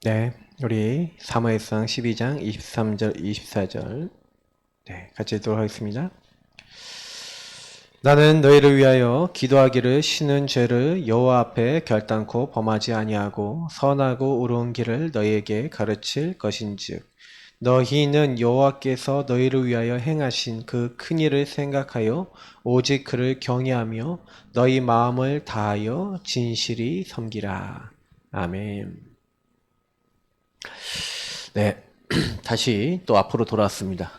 네, 우리 사무엘상 12장 23절, 24절 같이 읽도록 하겠습니다. 나는 너희를 위하여 기도하기를 쉬는 죄를 여호와 앞에 결단코 범하지 아니하고 선하고 의로운 길을 너희에게 가르칠 것인즉 너희는 여호와께서 너희를 위하여 행하신 그 큰 일을 생각하여 오직 그를 경외하며 너희 마음을 다하여 진실히 섬기라. 아멘. 네, 다시 또 앞으로 돌아왔습니다.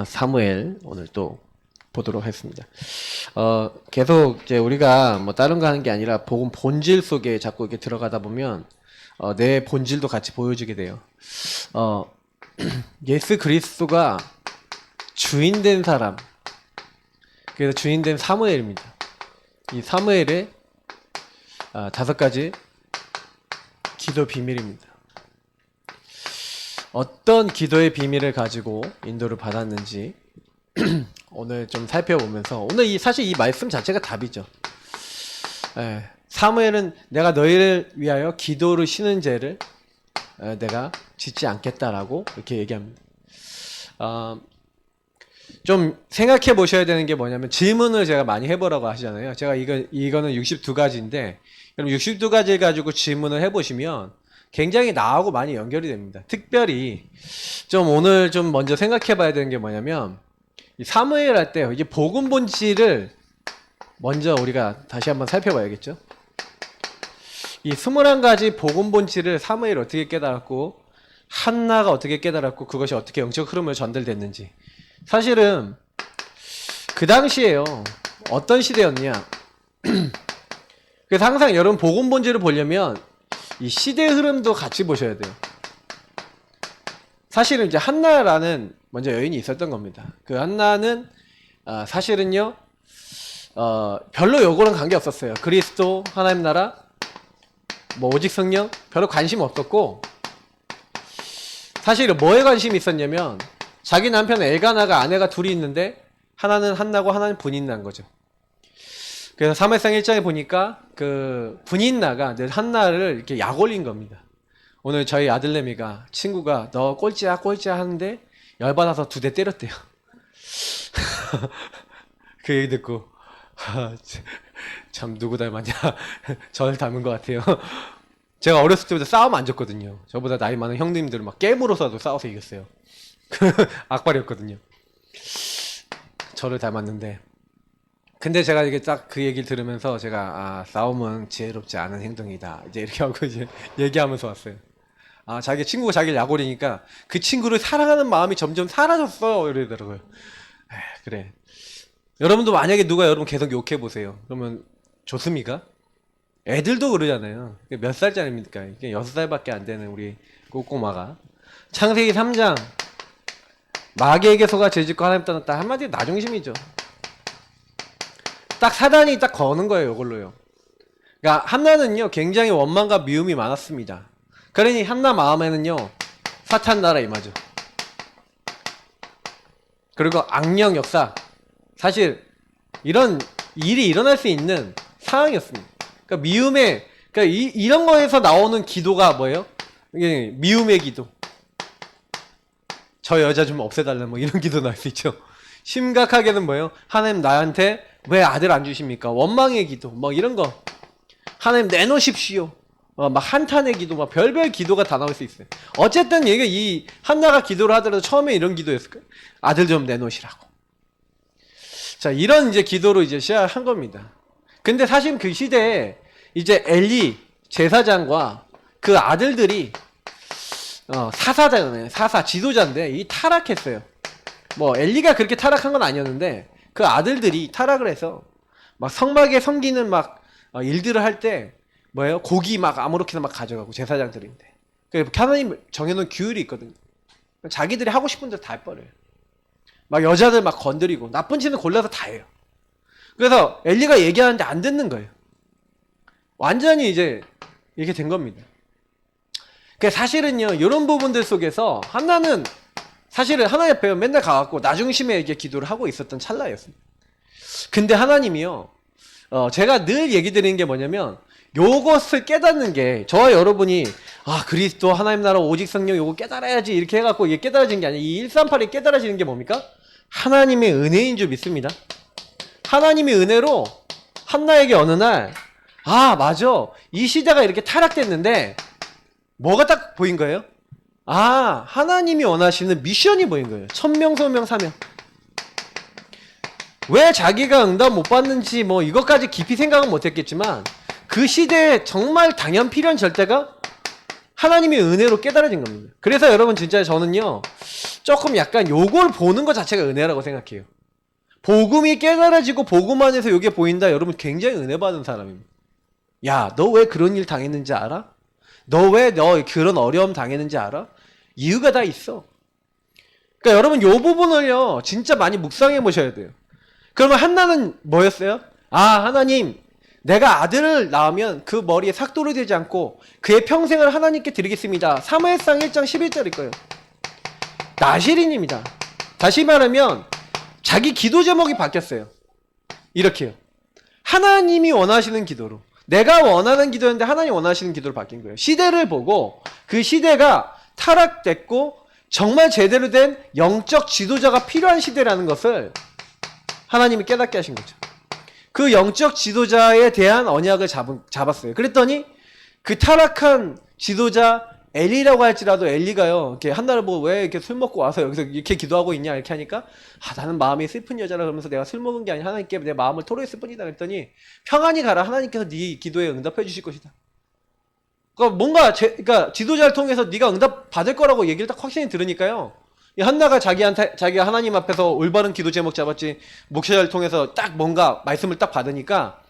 사무엘 오늘 또 보도록 했습니다. 계속 이제 우리가 뭐 다른 거 하는 게 아니라 복음 본질 속에 자꾸 이렇게 들어가다 보면 내 본질도 같이 보여지게 돼요. 예수 그리스도가 주인된 사람, 그래서 주인된 사무엘입니다. 이 사무엘의 5가지 기도 비밀입니다. 어떤 기도의 비밀을 가지고 인도를 받았는지 오늘 좀 살펴보면서 오늘 사실 이 말씀 자체가 답이죠. 사무엘은 내가 너희를 위하여 기도를 쉬는 죄를 내가 짓지 않겠다라고 이렇게 얘기합니다. 좀 생각해 보셔야 되는 게 뭐냐면 질문을 제가 많이 해보라고 하시잖아요. 제가 이거는 62가지인데 그럼 62가지 가지고 질문을 해보시면 굉장히 나하고 많이 연결이 됩니다. 특별히 좀 오늘 좀 먼저 생각해 봐야 되는 게 뭐냐면 이 사무엘 할 때 이게 복음 본질을 먼저 우리가 다시 한번 살펴봐야겠죠. 이 21가지 복음 본질을 사무엘 어떻게 깨달았고 한나가 어떻게 깨달았고 그것이 어떻게 영적 흐름으로 전달됐는지. 사실은 그 당시에요. 어떤 시대였냐. 그래서 항상 여러분 복음 본질을 보려면 이 시대 흐름도 같이 보셔야 돼요. 사실은 이제 한나라는 먼저 여인이 있었던 겁니다. 그 한나는 사실은요 별로 요거는 관계 없었어요. 그리스도, 하나님 나라, 뭐 오직 성령 별로 관심 없었고 사실은 뭐에 관심이 있었냐면 자기 남편 엘가나가 아내가 둘이 있는데 하나는 한나고 하나는 분인나인 거죠. 그래서 사무엘상 1장에 보니까 그 분인나가 늘 한나를 이렇게 약 올린 겁니다. 오늘 저희 아들내미가 친구가 너 꼴찌야 하는데 열받아서 2대 때렸대요. 그 얘기 듣고 참 누구 닮았냐. 저를 닮은 것 같아요. 제가 어렸을 때부터 싸움 안 졌거든요. 저보다 나이 많은 형님들은 막 깨물어서도 싸워서 이겼어요. 악발이었거든요. 저를 닮았는데 근데 제가 이게 딱 그 얘기를 들으면서 제가 싸움은 지혜롭지 않은 행동이다 이제 이렇게 하고 이제 얘기하면서 왔어요. 자기 친구가 자기를 약올리니까 그 친구를 사랑하는 마음이 점점 사라졌어 이러더라고요. 그래. 여러분도 만약에 누가 여러분 계속 욕해 보세요. 그러면 좋습니까? 애들도 그러잖아요. 몇 살짜리입니까? 이게 6살밖에 안 되는 우리 꼬꼬마가 창세기 3장 마귀에게 속아 죄짓고 하나님 떠났다. 한마디로 나중심이죠. 딱 사단이 딱 거는 거예요. 이걸로요. 그러니까 한나는요 굉장히 원망과 미움이 많았습니다. 그러니 한나 마음에는요 사탄 나라 임하죠. 그리고 악령 역사, 사실 이런 일이 일어날 수 있는 상황이었습니다. 그러니까 미움의, 그러니까 이런 거에서 나오는 기도가 뭐예요? 이게 미움의 기도. 저 여자 좀 없애달라 뭐 이런 기도 나올 수 있죠. 심각하게는 뭐예요? 하나님 나한테 왜 아들 안 주십니까? 원망의 기도, 뭐 이런 거. 하나님 내놓으십시오. 막 한탄의 기도, 막 별별 기도가 다 나올 수 있어요. 어쨌든 얘가 이 한나가 기도를 하더라도 처음에 이런 기도였을 거예요. 아들 좀 내놓으시라고. 자, 이런 이제 기도로 이제 시작한 겁니다. 근데 사실 그 시대에 이제 엘리 제사장과 그 아들들이 사사잖아요. 사사 지도자인데 이 타락했어요. 뭐 엘리가 그렇게 타락한 건 아니었는데 그 아들들이 타락을 해서 막 성막에 섬기는 막 일들을 할 때 뭐예요? 고기 막 아무렇게나 막 가져가고 제사장들인데 하나님 정해놓은 규율이 있거든요. 자기들이 하고 싶은 대로 다 해버려요. 막 여자들 막 건드리고 나쁜 짓은 골라서 다 해요. 그래서 엘리가 얘기하는데 안 듣는 거예요. 완전히 이제 이렇게 된 겁니다. 사실은요 이런 부분들 속에서 한나는 사실은 하나님 앞에 맨날 가갖고 나중심에 이게 기도를 하고 있었던 찰나였습니다. 근데 하나님이요 제가 늘 얘기 드리는 게 뭐냐면 요것을 깨닫는 게 저와 여러분이 그리스도 하나님 나라 오직 성령 요거 깨달아야지 이렇게 해갖고 이게 깨달아지는 게 아니라 이 138이 깨달아지는 게 뭡니까? 하나님의 은혜인 줄 믿습니다. 하나님의 은혜로 한나에게 어느 날 맞아 이 시대가 이렇게 타락됐는데 뭐가 딱 보인 거예요? 하나님이 원하시는 미션이 보인 거예요. 천명 소명 사명. 왜 자기가 응답 못 받는지 뭐 이것까지 깊이 생각은 못 했겠지만 그 시대에 정말 당연 필요한 절대가 하나님의 은혜로 깨달아진 겁니다. 그래서 여러분 진짜 저는요 조금 약간 요걸 보는 것 자체가 은혜라고 생각해요. 복음이 깨달아지고 복음 안에서 요게 보인다. 여러분 굉장히 은혜 받은 사람입니다. 야, 너 왜 그런 일 당했는지 알아? 너 왜 그런 어려움 당했는지 알아? 이유가 다 있어. 그러니까 여러분 요 부분을요 진짜 많이 묵상해 보셔야 돼요. 그러면 한나는 뭐였어요? 하나님 내가 아들을 낳으면 그 머리에 삭도를 되지 않고 그의 평생을 하나님께 드리겠습니다. 사무엘상 1장 11절일 거예요. 나시린입니다. 다시 말하면 자기 기도 제목이 바뀌었어요. 이렇게요. 하나님이 원하시는 기도로. 내가 원하는 기도였는데 하나님 원하시는 기도로 바뀐 거예요. 시대를 보고 그 시대가 타락됐고 정말 제대로 된 영적 지도자가 필요한 시대라는 것을 하나님이 깨닫게 하신 거죠. 그 영적 지도자에 대한 언약을 잡았어요. 그랬더니 그 타락한 지도자 엘리라고 할지라도 엘리가요. 이렇게 한나를 보고 왜 이렇게 술 먹고 와서 여기서 이렇게 기도하고 있냐 이렇게 하니까 나는 마음이 슬픈 여자라 그러면서 내가 술 먹은 게 아니라 하나님께 내 마음을 토로했을 뿐이다 그랬더니 평안히 가라. 하나님께서 네 기도에 응답해 주실 것이다. 그러니까 뭔가 그러니까 지도자를 통해서 네가 응답 받을 거라고 얘기를 딱 확신이 들으니까요. 이 한나가 자기가 하나님 앞에서 올바른 기도 제목 잡았지 목회자를 통해서 딱 뭔가 말씀을 딱 받으니까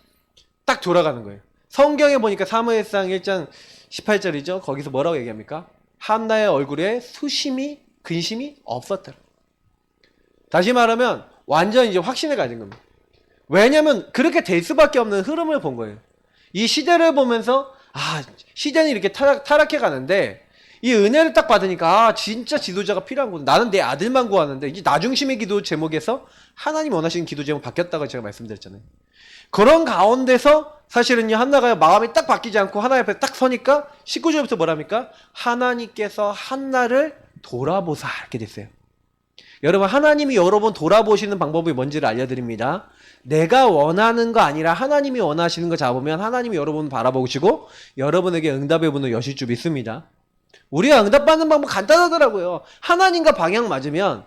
딱 돌아가는 거예요. 성경에 보니까 사무엘상 1장 18절이죠. 거기서 뭐라고 얘기합니까? 한나의 얼굴에 수심이 근심이 없었더라. 다시 말하면 완전 이제 확신을 가진 겁니다. 왜냐면 그렇게 될 수밖에 없는 흐름을 본 거예요. 이 시대를 보면서 시대는 이렇게 타락해 가는데 이 은혜를 딱 받으니까 진짜 지도자가 필요한구나. 나는 내 아들만 구하는데 이제 나 중심의 기도 제목에서 하나님 원하시는 기도 제목 바뀌었다고 제가 말씀드렸잖아요. 그런 가운데서 사실은요 한나가 마음이 딱 바뀌지 않고 하나님 앞에 딱 서니까 19절부터 뭐랍니까? 하나님께서 한나를 돌아보사 이렇게 됐어요. 여러분 하나님이 여러분 돌아보시는 방법이 뭔지를 알려드립니다. 내가 원하는 거 아니라 하나님이 원하시는 거 잡으면 하나님이 여러분 바라보시고 여러분에게 응답의 문을 여실 줄 믿습니다. 우리가 응답받는 방법 간단하더라고요. 하나님과 방향 맞으면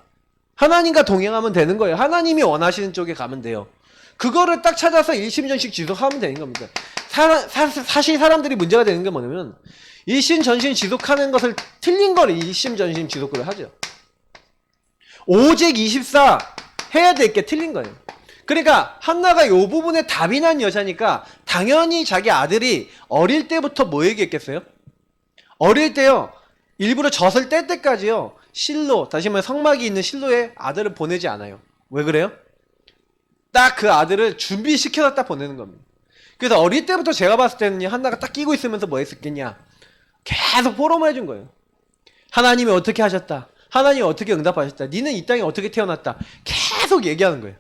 하나님과 동행하면 되는 거예요. 하나님이 원하시는 쪽에 가면 돼요. 그거를 딱 찾아서 일심전심 지속하면 되는 겁니다. 사실 사람들이 문제가 되는 게 뭐냐면 일심전심 지속하는 것을 틀린 거를 일심전심 지속을 하죠. 오직 24 해야 될 게 틀린 거예요. 그러니까 한나가 이 부분에 답이 난 여자니까 당연히 자기 아들이 어릴 때부터 뭐 얘기했겠어요? 어릴 때요 일부러 젖을 뗄 때까지요 실로 다시 말해 성막이 있는 실로에 아들을 보내지 않아요. 왜 그래요? 딱 그 아들을 준비시켜서 딱 보내는 겁니다. 그래서 어릴 때부터 제가 봤을 때는 한나가 딱 끼고 있으면서 뭐 했었겠냐 계속 포럼을 해준 거예요. 하나님이 어떻게 하셨다. 하나님이 어떻게 응답하셨다. 니는 이 땅에 어떻게 태어났다. 계속 얘기하는 거예요.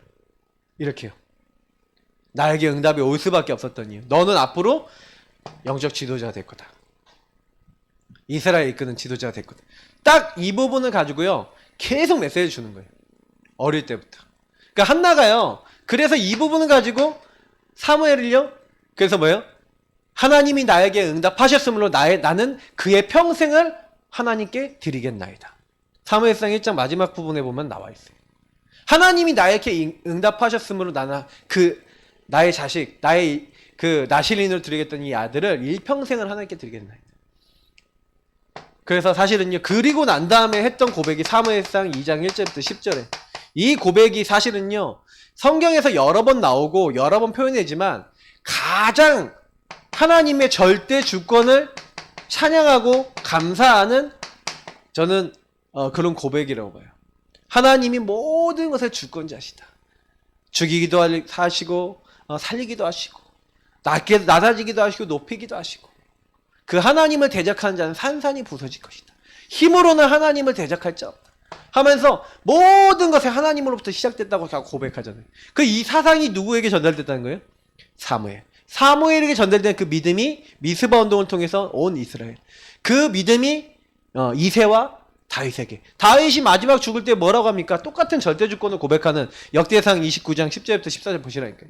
이렇게요. 나에게 응답이 올 수밖에 없었던 이유. 너는 앞으로 영적 지도자가 될 거다. 이스라엘 이끄는 지도자가 될 거다. 딱 이 부분을 가지고요. 계속 메시지 주는 거예요. 어릴 때부터. 그러니까 한나가요. 그래서 이 부분을 가지고 사무엘을요. 그래서 뭐예요? 하나님이 나에게 응답하셨으므로 나는 그의 평생을 하나님께 드리겠나이다. 사무엘상 1장 마지막 부분에 보면 나와 있어요. 하나님이 나에게 응답하셨으므로 나는 나의 자식, 나의 그 나실인으로 드리겠던 이 아들을 일평생을 하나님께 드리겠나이다. 그래서 사실은요, 그리고 난 다음에 했던 고백이 사무엘상 2장 1절부터 10절에 이 고백이 사실은요, 성경에서 여러 번 나오고 여러 번 표현되지만 가장 하나님의 절대 주권을 찬양하고 감사하는 저는 그런 고백이라고 봐요. 하나님이 모든 것의 주권자시다. 죽이기도 하시고 살리기도 하시고 낮아지기도 하시고 높이기도 하시고 그 하나님을 대적하는 자는 산산이 부서질 것이다. 힘으로는 하나님을 대적할 자 없다. 하면서 모든 것이 하나님으로부터 시작됐다고 고백하잖아요. 이 사상이 누구에게 전달됐다는 거예요? 사무엘. 사무엘에게 전달된 그 믿음이 미스바 운동을 통해서 온 이스라엘. 그 믿음이 이새와 다윗에게. 다윗이 마지막 죽을 때 뭐라고 합니까? 똑같은 절대주권을 고백하는 역대상 29장 10절부터 14절 보시라니까요.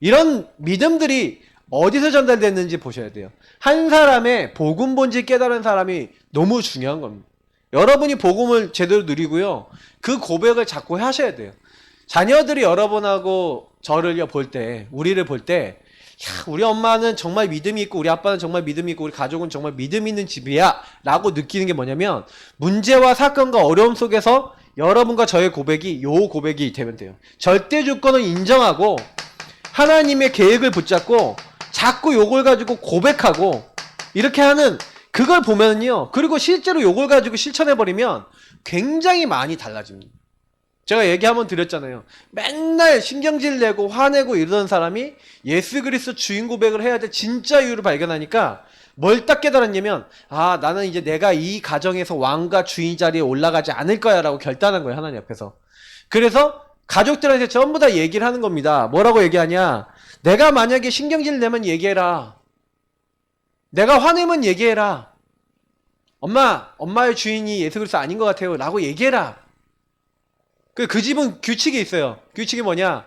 이런 믿음들이 어디서 전달됐는지 보셔야 돼요. 한 사람의 복음 본질 깨달은 사람이 너무 중요한 겁니다. 여러분이 복음을 제대로 누리고요. 그 고백을 자꾸 하셔야 돼요. 자녀들이 여러분하고 저를 볼 때, 우리를 볼 때, 야, 우리 엄마는 정말 믿음이 있고, 우리 아빠는 정말 믿음이 있고, 우리 가족은 정말 믿음 있는 집이야 라고 느끼는 게 뭐냐면, 문제와 사건과 어려움 속에서 여러분과 저의 고백이 요 고백이 되면 돼요. 절대 주권을 인정하고 하나님의 계획을 붙잡고 자꾸 요걸 가지고 고백하고 이렇게 하는 그걸 보면요. 그리고 실제로 요걸 가지고 실천해버리면 굉장히 많이 달라집니다. 제가 얘기 한번 드렸잖아요. 맨날 신경질 내고 화내고 이러던 사람이 예수 그리스도 주인 고백을 해야 돼 진짜 이유를 발견하니까 뭘 딱 깨달았냐면, 아, 나는 이제 내가 이 가정에서 왕과 주인 자리에 올라가지 않을 거야 라고 결단한 거예요. 하나님 앞에서. 그래서 가족들한테 전부 다 얘기를 하는 겁니다. 뭐라고 얘기하냐? 내가 만약에 신경질 내면 얘기해라. 내가 화내면 얘기해라. 엄마의 주인이 예수 그리스도 아닌 것 같아요 라고 얘기해라. 그 집은 규칙이 있어요. 규칙이 뭐냐?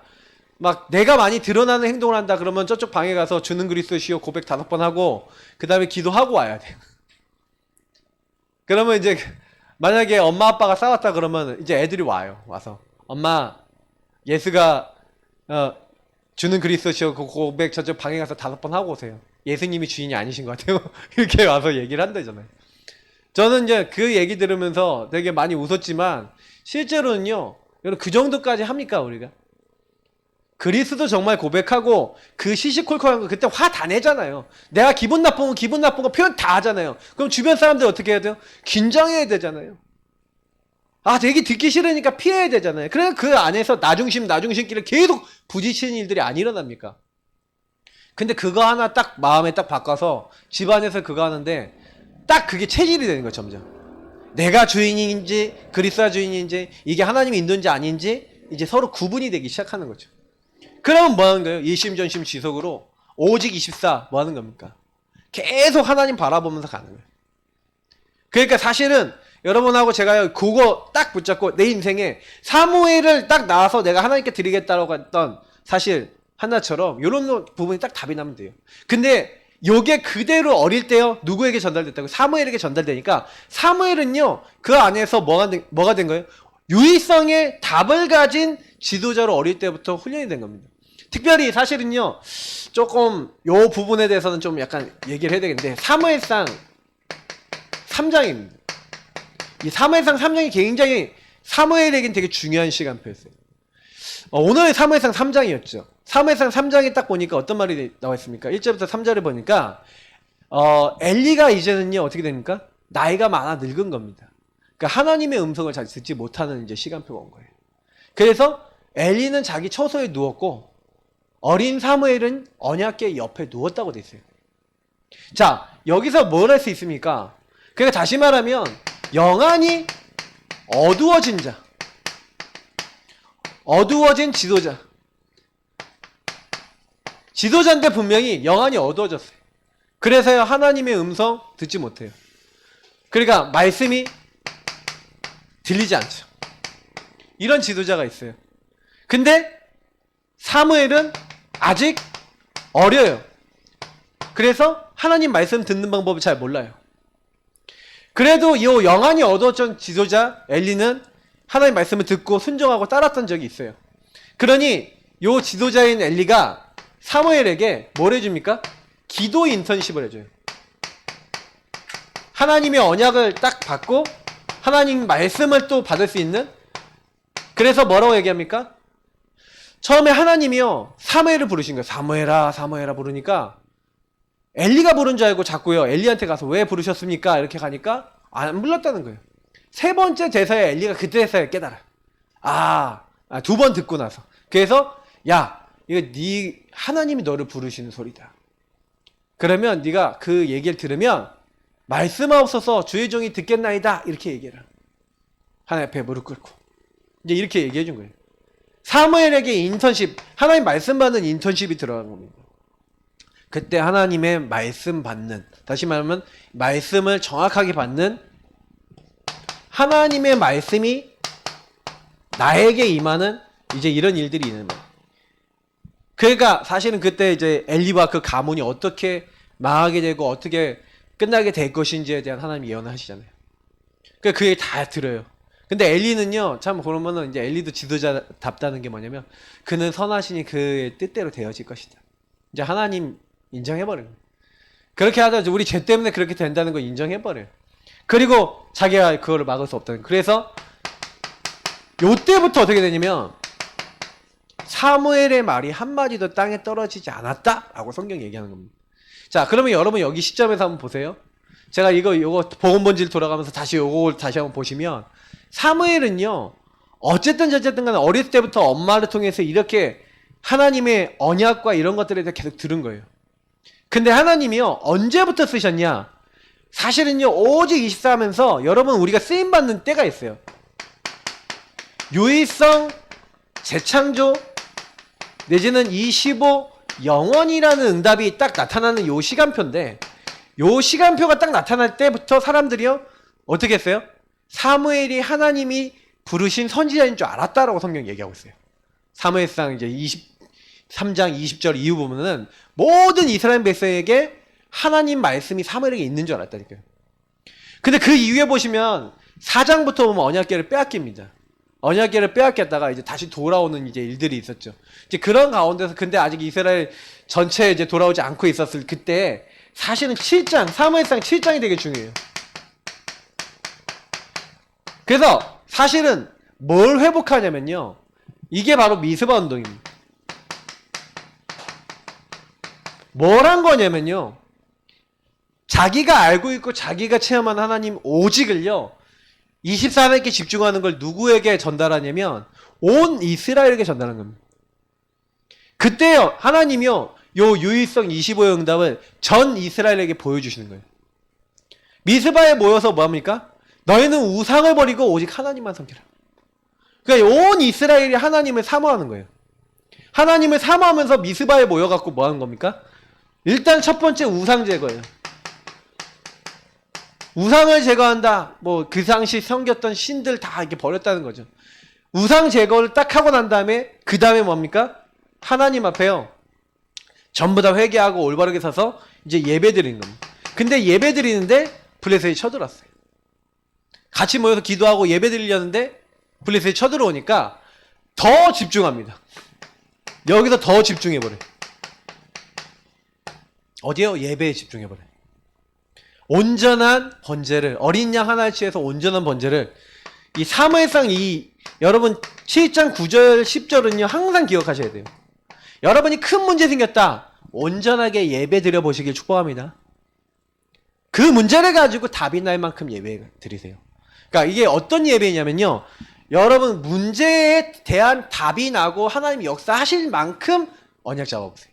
막 내가 많이 드러나는 행동을 한다 그러면 저쪽 방에 가서 주는 그리스도시요 고백 5번 하고 그 다음에 기도하고 와야 돼요. 그러면 이제 만약에 엄마 아빠가 싸웠다 그러면 이제 애들이 와요. 와서 엄마 예수가 주는 그리스도시요 고백 저쪽 방에 가서 5번 하고 오세요. 예수님이 주인이 아니신 것 같아요. 이렇게 와서 얘기를 한다잖아요. 저는 이제 그 얘기 들으면서 되게 많이 웃었지만 실제로는요. 여러분 그 정도까지 합니까 우리가? 그리스도 정말 고백하고 그 시시콜콜한 거 그때 화 다 내잖아요. 내가 기분 나쁜 거 표현 다 하잖아요. 그럼 주변 사람들 어떻게 해야 돼요? 긴장해야 되잖아요. 아, 되게 듣기 싫으니까 피해야 되잖아요. 그래서 그 안에서 나중심끼리 계속 부딪히는 일들이 안 일어납니까? 근데 그거 하나 딱 마음에 딱 바꿔서 집안에서 그거 하는데 딱 그게 체질이 되는 거예요, 점점. 내가 주인인지 그리스도가 주인인지 이게 하나님의 인도인지 아닌지 이제 서로 구분이 되기 시작하는 거죠. 그러면 뭐 하는 거예요? 일심전심 지속으로 오직 24 뭐 하는 겁니까? 계속 하나님 바라보면서 가는 거예요. 그러니까 사실은 여러분하고 제가 그거 딱 붙잡고 내 인생에 사무엘을 딱 나와서 내가 하나님께 드리겠다라고 했던 사실 하나처럼 이런 부분이 딱 답이 나면 돼요. 근데 요게 그대로 어릴 때요 누구에게 전달됐다고? 사무엘에게 전달되니까 사무엘은요 그 안에서 뭐가 된 거예요? 유의성의 답을 가진 지도자로 어릴 때부터 훈련이 된 겁니다. 특별히 사실은요 조금 요 부분에 대해서는 좀 약간 얘기를 해야 되겠는데 사무엘상 3장입니다. 이 사무엘상 3장이 굉장히 사무엘에겐 되게 중요한 시간표였어요. 오늘 사무엘상 3장이었죠. 사무엘상 3장에 딱 보니까 어떤 말이 나와 있습니까? 1절부터 3절을 보니까 엘리가 이제는요 어떻게 됩니까? 나이가 많아 늙은 겁니다. 그러니까 하나님의 음성을 잘 듣지 못하는 이제 시간표가 온 거예요. 그래서 엘리는 자기 처소에 누웠고 어린 사무엘은 언약궤 옆에 누웠다고 돼 있어요. 자, 여기서 뭘 할 수 있습니까? 그러니까 다시 말하면 영안이 어두워진 자, 어두워진 지도자. 지도자인데 분명히 영안이 어두워졌어요. 그래서요 하나님의 음성 듣지 못해요. 그러니까 말씀이 들리지 않죠. 이런 지도자가 있어요. 근데 사무엘은 아직 어려요. 그래서 하나님 말씀 듣는 방법을 잘 몰라요. 그래도 이 영안이 어두워진 지도자 엘리는 하나님 말씀을 듣고 순종하고 따랐던 적이 있어요. 그러니 이 지도자인 엘리가 사무엘에게 뭘 해줍니까? 기도 인턴십을 해줘요. 하나님의 언약을 딱 받고 하나님 말씀을 또 받을 수 있는. 그래서 뭐라고 얘기합니까? 처음에 하나님이요 사무엘을 부르신 거예요. 사무엘아 사무엘아 부르니까 엘리가 부른 줄 알고 자꾸요 엘리한테 가서 왜 부르셨습니까? 이렇게 가니까 안 불렀다는 거예요. 세 번째 대사에 엘리가 그때서야 깨달아요. 2번 듣고 나서. 그래서 야 이거 네 하나님이 너를 부르시는 소리다. 그러면 네가 그 얘기를 들으면 말씀하옵소서 주의 종이 듣겠나이다 이렇게 얘기해라. 하나님 앞에 무릎 꿇고 이제 이렇게 얘기해 준 거예요. 사무엘에게 인턴십, 하나님 말씀 받는 인턴십이 들어간 겁니다. 그때 하나님의 말씀 받는, 다시 말하면 말씀을 정확하게 받는, 하나님의 말씀이 나에게 임하는 이제 이런 일들이 있는 거예요. 그러니까 사실은 그때 이제 엘리와 그 가문이 어떻게 망하게 되고 어떻게 끝나게 될 것인지에 대한 하나님이 예언을 하시잖아요. 그러니까 그 얘기 다 들어요. 근데 엘리는요, 참 그러면은 이제 엘리도 지도자답다는 게 뭐냐면, 그는 선하시니 그의 뜻대로 되어질 것이다. 이제 하나님 인정해버려요. 그렇게 하다 우리 죄 때문에 그렇게 된다는 걸 인정해버려요. 그리고 자기가 그거를 막을 수 없다는 거예요. 그래서 요때부터 어떻게 되냐면, 사무엘의 말이 한마디도 땅에 떨어지지 않았다 라고 성경이 얘기하는 겁니다. 자, 그러면 여러분 여기 시점에서 한번 보세요. 제가 요거 복음본질 돌아가면서 다시 요걸 다시 한번 보시면, 사무엘은요, 어쨌든 간에 어릴 때부터 엄마를 통해서 이렇게 하나님의 언약과 이런 것들에 대해 계속 들은 거예요. 근데 하나님이요, 언제부터 쓰셨냐? 사실은요, 오직 24하면서 여러분 우리가 쓰임받는 때가 있어요. 유일성, 재창조, 내지는 25, 영원이라는 응답이 딱 나타나는 요 시간표인데, 요 시간표가 딱 나타날 때부터 사람들이요, 어떻게 했어요? 사무엘이 하나님이 부르신 선지자인 줄 알았다라고 성경이 얘기하고 있어요. 사무엘상 이제 23장 20절 이후 보면은 모든 이스라엘 백성에게 하나님 말씀이 사무엘에게 있는 줄 알았다니까요. 근데 그 이후에 보시면 4장부터 보면 언약궤를 빼앗깁니다. 언약궤를 빼앗겼다가 이제 다시 돌아오는 이제 일들이 있었죠. 이제 그런 가운데서 근데 아직 이스라엘 전체에 이제 돌아오지 않고 있었을 그때 사실은 7장, 사무엘상 7장이 되게 중요해요. 그래서 사실은 뭘 회복하냐면요, 이게 바로 미스바 운동입니다. 뭘 한 거냐면요, 자기가 알고 있고 자기가 체험한 하나님 오직을요, 24세기에 집중하는 걸 누구에게 전달하냐면 온 이스라엘에게 전달한 겁니다. 그때요, 하나님이요, 요 유일성 25의 응답을 전 이스라엘에게 보여주시는 거예요. 미스바에 모여서 뭐합니까? 너희는 우상을 버리고 오직 하나님만 섬기라. 그러니까 온 이스라엘이 하나님을 사모하는 거예요. 하나님을 사모하면서 미스바에 모여갖고 뭐 하는 겁니까? 일단 첫 번째 우상 제거예요. 우상을 제거한다. 뭐 그 당시 섬겼던 신들 다 이렇게 버렸다는 거죠. 우상 제거를 딱 하고 난 다음에 그 다음에 뭡니까? 하나님 앞에요, 전부 다 회개하고 올바르게 서서 이제 예배 드리는 겁니다. 근데 예배 드리는데 블레셋이 쳐들어왔어요. 같이 모여서 기도하고 예배 드리려는데 블레셋이 쳐들어오니까 더 집중합니다. 여기서 더 집중해버려요. 어디요? 예배에 집중해버려요. 온전한 번제를, 어린 양 하나를 취해서 온전한 번제를, 이 사무엘상 여러분 7장 9절 10절은요 항상 기억하셔야 돼요. 여러분이 큰 문제 생겼다, 온전하게 예배 드려 보시길 축복합니다. 그 문제를 가지고 답이 날 만큼 예배 드리세요. 그러니까 이게 어떤 예배냐면요, 여러분 문제에 대한 답이 나고 하나님이 역사하실 만큼 언약 잡아보세요.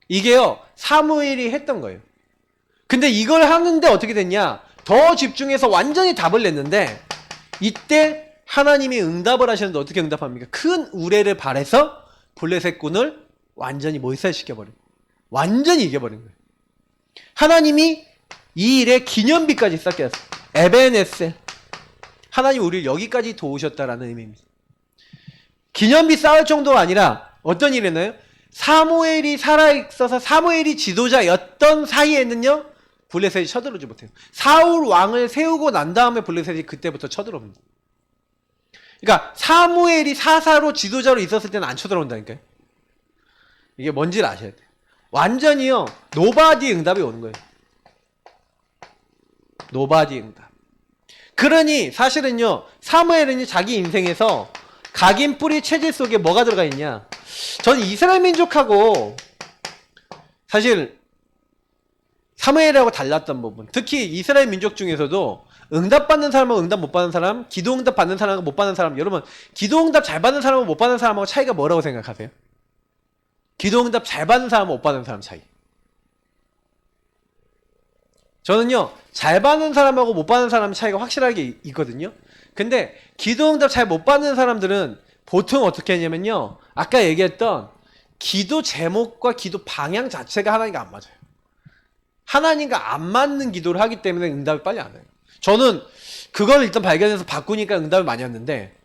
이게요 사무엘이 했던 거예요. 근데 이걸 하는데 어떻게 됐냐, 더 집중해서 완전히 답을 냈는데, 이때 하나님이 응답을 하셨는데 어떻게 응답합니까? 큰 우레를 발해서 블레셋군을 완전히 몰살시켜버린, 완전히 이겨버린 거예요. 하나님이 이 일에 기념비까지 쌓게 했어요. 에베네셀, 하나님 우리를 여기까지 도우셨다라는 의미입니다. 기념비 쌓을 정도가 아니라 어떤 일이었나요? 사무엘이 살아있어서 사무엘이 지도자였던 사이에는요 블레셋이 쳐들어오지 못해요. 사울 왕을 세우고 난 다음에 블레셋이 그때부터 쳐들어옵니다. 그러니까 사무엘이 사사로 지도자로 있었을 때는 안 쳐들어온다니까요. 이게 뭔지를 아셔야 돼요. 완전히요 노바디 응답이 오는 거예요. 노바디 응답. 그러니 사실은요 사무엘은 자기 인생에서 각인 뿌리 체질 속에 뭐가 들어가 있냐, 저는 이스라엘 민족하고 사실 사무엘하고 달랐던 부분, 특히 이스라엘 민족 중에서도 응답받는 사람하고 응답 못 받는 사람, 기도응답 받는 사람하고 못 받는 사람, 여러분 기도응답 잘 받는 사람하고 못 받는 사람하고 차이가 뭐라고 생각하세요? 기도응답 잘 받는 사람하고 못 받는 사람 차이. 저는요 잘 받는 사람하고 못 받는 사람 차이가 확실하게 있거든요. 근데 기도응답 잘 못 받는 사람들은 보통 어떻게 하냐면요, 아까 얘기했던 기도 제목과 기도 방향 자체가 하나님과 안 맞아요. 하나님과 안 맞는 기도를 하기 때문에 응답이 빨리 안 와요. 저는 그걸 일단 발견해서 바꾸니까 응답을 많이 왔는데,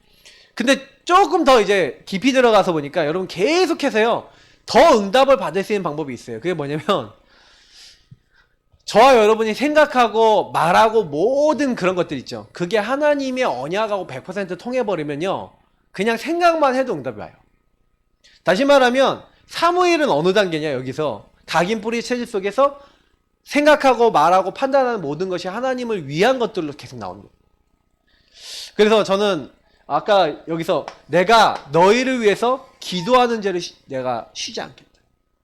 근데 조금 더 이제 깊이 들어가서 보니까 여러분 계속해서요 더 응답을 받을 수 있는 방법이 있어요. 그게 뭐냐면, 저와 여러분이 생각하고 말하고 모든 그런 것들 있죠. 그게 하나님의 언약하고 100% 통해버리면요 그냥 생각만 해도 응답이 와요. 다시 말하면 사무엘은 어느 단계냐, 여기서 각인 뿌리 체질 속에서 생각하고 말하고 판단하는 모든 것이 하나님을 위한 것들로 계속 나오는 거예요. 그래서 저는 아까 여기서 내가 너희를 위해서 기도하는 죄를 내가 쉬지 않겠다.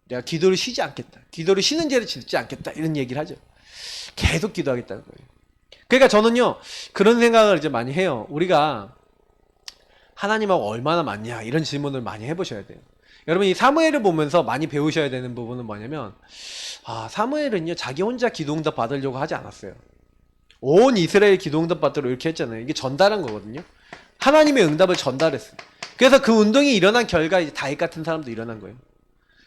내가 기도를 쉬지 않겠다. 기도를 쉬는 죄를 짓지 않겠다. 이런 얘기를 하죠. 계속 기도하겠다는 거예요. 그러니까 저는요 그런 생각을 이제 많이 해요. 우리가 하나님하고 얼마나 맞냐 이런 질문을 많이 해보셔야 돼요. 여러분 이 사무엘을 보면서 많이 배우셔야 되는 부분은 뭐냐면, 사무엘은요 자기 혼자 기도응답 받으려고 하지 않았어요. 온 이스라엘 기도응답 받도록 이렇게 했잖아요. 이게 전달한 거거든요. 하나님의 응답을 전달했어요. 그래서 그 운동이 일어난 결과 이제 다윗 같은 사람도 일어난 거예요.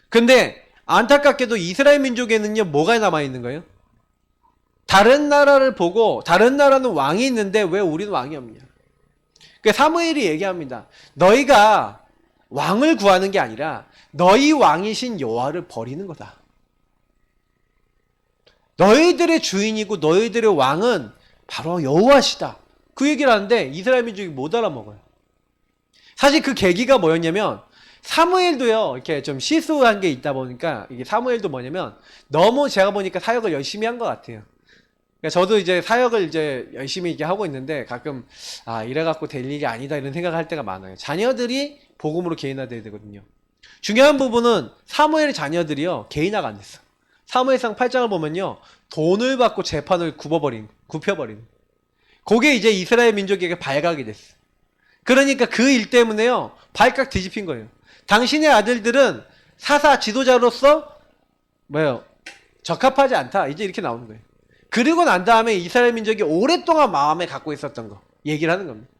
근데 안타깝게도 이스라엘 민족에는요 뭐가 남아있는 거예요? 다른 나라를 보고 다른 나라는 왕이 있는데 왜 우리는 왕이 없냐. 그러니까 사무엘이 얘기합니다. 너희가 왕을 구하는 게 아니라 너희 왕이신 여호와를 버리는 거다. 너희들의 주인이고 너희들의 왕은 바로 여호와시다. 그 얘기를 하는데 이스라엘 민족이 못 알아먹어요. 사실 그 계기가 뭐였냐면, 사무엘도요 이렇게 좀 실수한 게 있다 보니까, 이게 사무엘도 뭐냐면 너무 제가 보니까 사역을 열심히 한 것 같아요. 그러니까 저도 이제 사역을 이제 열심히 이렇게 하고 있는데 가끔 이래갖고 될 일이 아니다 이런 생각을 할 때가 많아요. 자녀들이 복음으로 개인화돼야 되거든요. 중요한 부분은 사무엘의 자녀들이요 개인화가 안 됐어. 사무엘상 8장을 보면요 돈을 받고 재판을 굽혀버린 그게 이제 이스라엘 민족에게 발각이 됐어. 그러니까 그 일 때문에요 발칵 뒤집힌 거예요. 당신의 아들들은 사사 지도자로서 적합하지 않다 이제 이렇게 나오는 거예요. 그리고 난 다음에 이스라엘 민족이 오랫동안 마음에 갖고 있었던 거 얘기를 하는 겁니다.